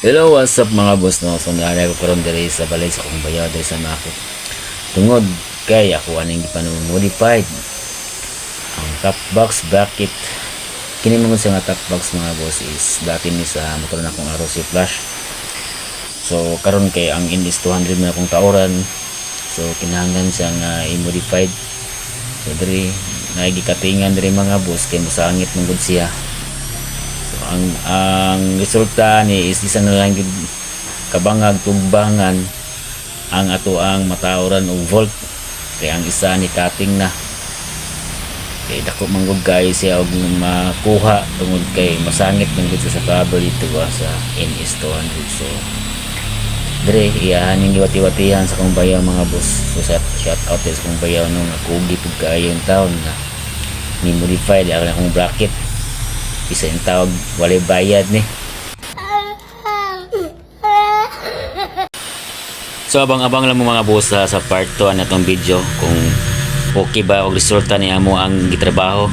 Hello, what's up mga boss, no? So naanay ko karon diri sa balay sa akong bayaw diri sa Mako. Tungod kay ako aning gipanumodified ang top box bracket. Kini mo sa nga top box mga boss is dati ni sa motor na akong ROC Flash. So karon kay ang Indis 200 man akong taoran. So kinahanglan siyang i-modified. So diri nagikatingan diri mga boss kay masangit man gud siya. Ang resulta ni is isa na lang kabangag tugbangan ang ato ang matauran og volt kay ang isa ni cutting na kay dako manggod kay siya og makuha tungod kay masangit man gud sa cover dito sa NS200. So dire iyahan ning giwati-watihan sa kong bayaw mga boss. So shout out sa kong bayaw nung nakugi pud kaayo yung taon na ni modified ang akong bracket. Isa yung tawag walay bayad ni. So abang-abang lang mo mga boss sa part 2 na itong video kung okay ba o resulta niya mo ang gitrabaho.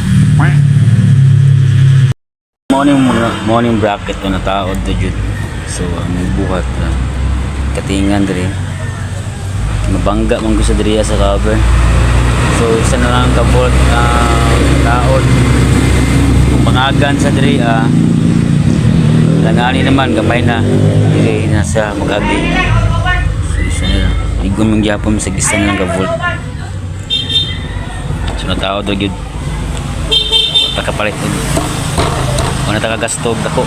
Morning bracket ko na taod to jud. So may buhat na katingan diri. Mabangga man ko sa diri sa cover. So isa na lang ka volt taod. Pangagan sa diri langani naman gamay na diri nasa magagi. So isa na ligom yung gyapon sa gisa na lang ka volt. So natao do gyud pagkapalit ko na tagagastog dako.